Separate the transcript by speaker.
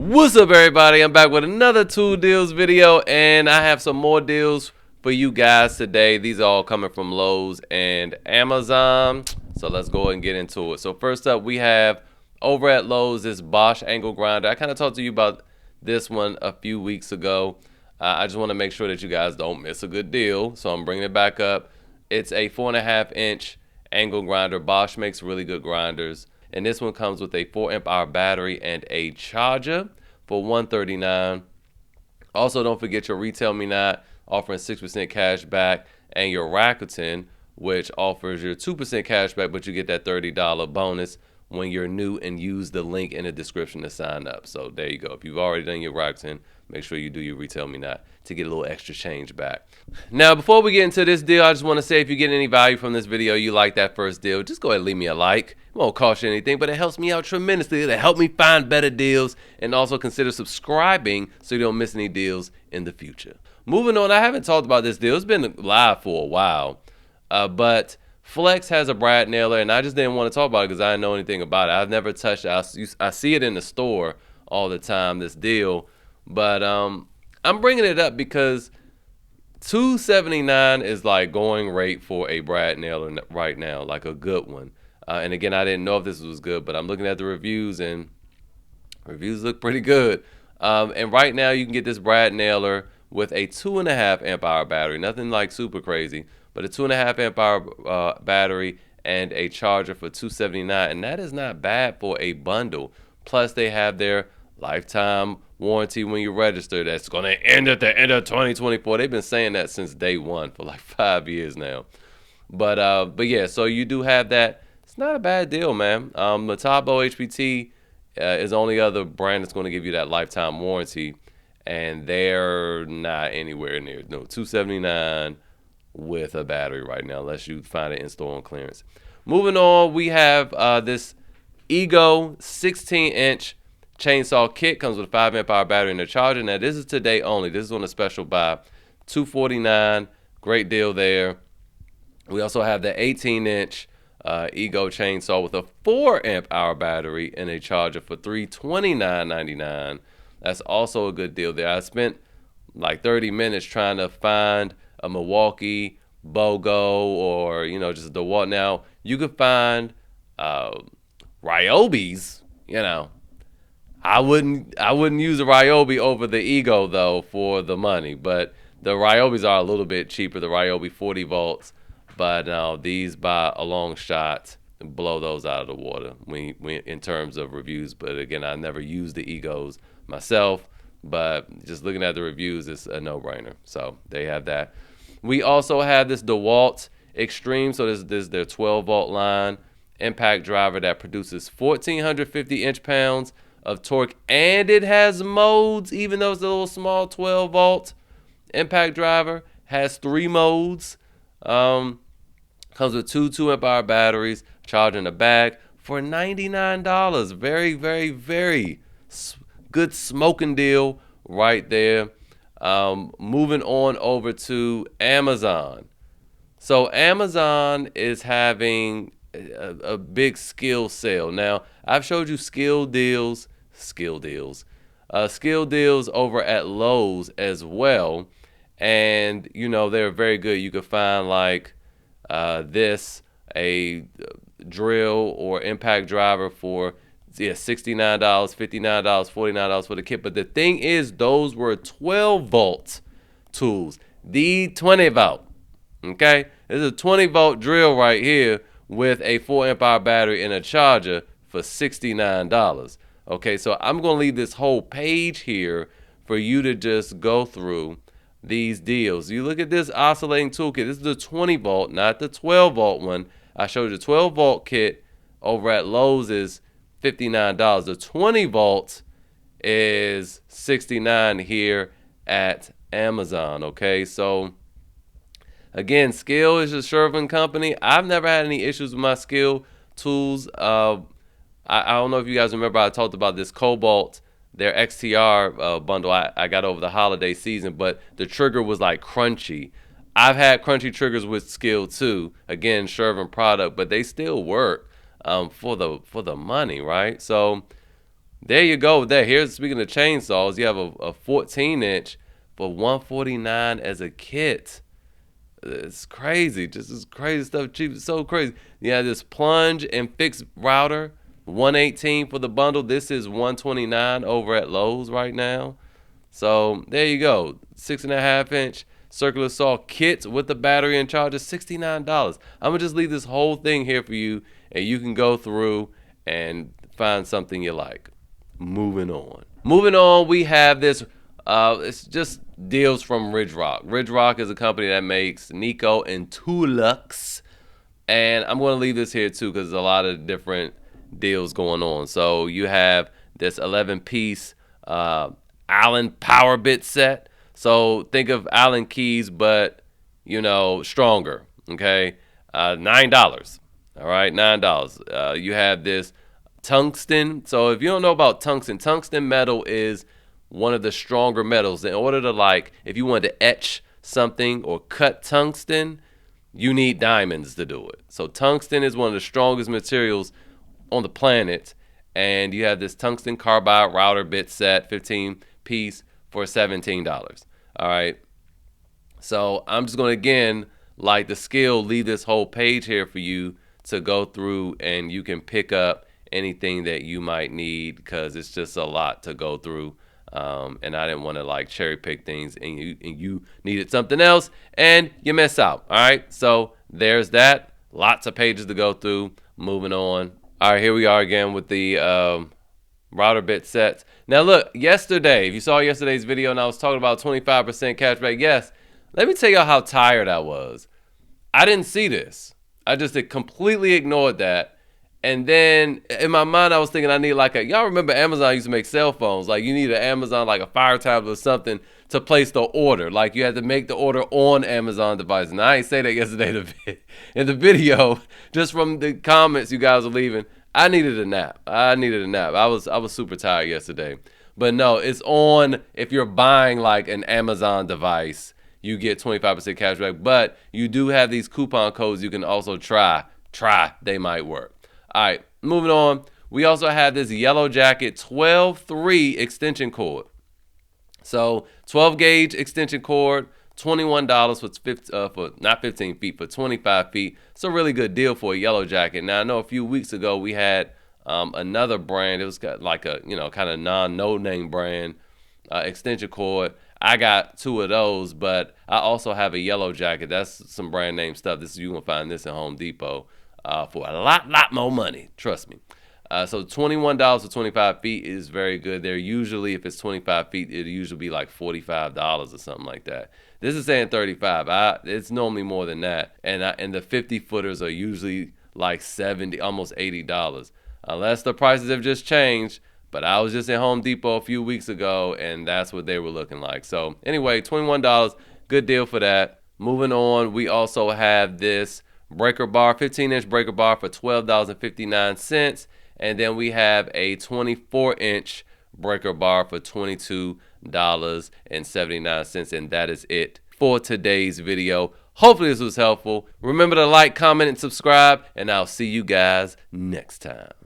Speaker 1: What's up, everybody? I'm back with another tool deals video, and I have some more deals for you guys today. These are all coming from Lowe's and Amazon, so let's go ahead and get into it. So first up, we have over at Lowe's this Bosch angle grinder. I kind of talked to you about this one a few weeks ago. I just want to make sure that you guys don't miss a good deal, so I'm bringing it back up. It's a 4.5-inch angle grinder. Bosch makes really good grinders. And this one comes with a 4 amp hour battery and a charger for $139. Also, don't forget your Retail Me Not offering 6% cash back, and your Rakuten, which offers your 2% cash back, but you get that $30 bonus when you're new, and use the link in the description to sign up. So there you go. If you've already done your Rakuten, make sure you do your Retail Me Not to get a little extra change back. Now, before we get into this deal, I just want to say if you get any value from this video, you like that first deal, just go ahead and leave me a like. It won't cost you anything, but it helps me out tremendously. It'll help me find better deals, and also consider subscribing so you don't miss any deals in the future. Moving on, I haven't talked about this deal. It's been live for a while, but Flex has a brad nailer, and I just didn't want to talk about it because I didn't know anything about it. I've never touched it. I see it in the store all the time, this deal, but I'm bringing it up because $279 is like going rate for a brad nailer right now, like a good one. And again, I didn't know if this was good, but I'm looking at the reviews, and reviews look pretty good. And right now, you can get this brad nailer with a 2.5 amp hour battery. Nothing like super crazy, but a 2.5 amp hour battery and a charger for $279, and that is not bad for a bundle. Plus, they have their lifetime warranty when you register. That's going to end at the end of 2024. They've been saying that since day one for like 5 years now. But yeah, so you do have that. It's not a bad deal, man. Metabo HPT is the only other brand that's going to give you that lifetime warranty, and they're not anywhere near $279 with a battery right now, unless you find it in store on clearance. Moving on, we have this Ego 16-inch chainsaw kit. Comes with a 5 amp hour battery and a charger. Now, this is today only. This is on a special buy, $249. Great deal there. We also have the 18-inch Ego chainsaw with a 4 amp hour battery and a charger for $329.99. That's also a good deal there. I spent like 30 minutes trying to find a Milwaukee BOGO or just a DeWalt. Now you could find Ryobis. I wouldn't use a Ryobi over the Ego though for the money, but the Ryobis are a little bit cheaper. The Ryobi 40 volts. But these by a long shot blow those out of the water in terms of reviews. But again, I never used the Egos myself, but just looking at the reviews, it's a no-brainer. So they have that. We also have this DeWalt Extreme. So this is their 12-volt line impact driver that produces 1,450 inch-pounds of torque, and it has modes. Even though it's a little small 12-volt impact driver, has 3 modes. Comes with two 2 amp hour batteries, charger in the bag for $99. Very, very, very good smoking deal right there. Moving on over to Amazon. So Amazon is having a big Skil sale. Now, I've showed you Skil deals over at Lowe's as well. And, they're very good. You could find like a drill or impact driver for $69, $59, $49 for the kit. But the thing is, those were 12-volt tools. The 20-volt, okay? This is a 20-volt drill right here with a 4 amp hour battery and a charger for $69. Okay, so I'm going to leave this whole page here for you to just go through these deals. You look at this oscillating toolkit. This is the 20-volt, not the 12-volt one. I showed you the 12-volt kit over at Lowe's is $59. The 20-volt is $69 here at Amazon. Okay, so again, Skil is a Sherwin company. I've never had any issues with my Skil tools. I don't know if you guys remember, I talked about this Cobalt, their XTR bundle I got over the holiday season, but the trigger was like crunchy. I've had crunchy triggers with Skil too. Again, Sherwin product, but they still work for the money, right? So there you go. There. Here's, speaking of chainsaws, you have a 14-inch for $149 as a kit. It's crazy. Just this crazy stuff. Cheap. So crazy. You have this plunge and fixed router, $118 for the bundle. This is $129 over at Lowe's right now. So there you go. 6.5-inch circular saw kits with the battery and charger, $69. I'm gonna just leave this whole thing here for you, and you can go through and find something you like. Moving on. Moving on, we have this. It's just deals from Ridgerock. Ridgerock is a company that makes Nico and Tulux, and I'm going to leave this here too because there's a lot of different deals going on. So you have this 11-piece Allen power bit set. So think of Allen keys, but you know, stronger. Okay, $9. All right, $9. You have this tungsten. So if you don't know about tungsten metal is one of the stronger metals. In order to, like, if you wanted to etch something or cut tungsten, you need diamonds to do it. So tungsten is one of the strongest materials on the planet, and you have this tungsten carbide router bit set, 15-piece for $17. All right. So I'm just going to, again, like the Skil, leave this whole page here for you to go through, and you can pick up anything that you might need because it's just a lot to go through. And I didn't want to like cherry pick things, and you needed something else, and you miss out. All right, so there's that. Lots of pages to go through. Moving on. All right, here we are again with the router bit sets. Now look, yesterday, if you saw yesterday's video, and I was talking about 25% cashback. Yes, let me tell you how tired I was. I didn't see this. I just completely ignored that. And then in my mind, I was thinking I need like y'all remember Amazon used to make cell phones. Like you need an Amazon, like a Fire tablet or something to place the order. Like you had to make the order on Amazon device. And I ain't say that yesterday in the video, just from the comments you guys were leaving. I needed a nap. I was super tired yesterday. But no, it's on if you're buying like an Amazon device, you get 25% cash back. But you do have these coupon codes you can also try. They might work. All right, moving on. We also have this Yellow Jacket 12-3 extension cord. So 12 gauge extension cord, $21 for not 15 feet, for 25 feet. It's a really good deal for a Yellow Jacket. Now I know a few weeks ago we had another brand. It was got like a kind of no name brand extension cord. I got two of those, but I also have a Yellow Jacket. That's some brand name stuff. You gonna find this at Home Depot. For a lot more money, trust me. So $21 for 25 feet is very good. They're usually, if it's 25 feet, it'll usually be like $45 or something like that. This is saying 35. It's normally more than that. And the 50 footers are usually like 70, almost $80, unless the prices have just changed. But I was just at Home Depot a few weeks ago, and that's what they were looking like. So anyway, $21, good deal for that. Moving on, we also have this breaker bar, 15-inch breaker bar for $12.59. And then we have a 24-inch breaker bar for $22.79. And that is it for today's video. Hopefully this was helpful. Remember to like, comment, and subscribe. And I'll see you guys next time.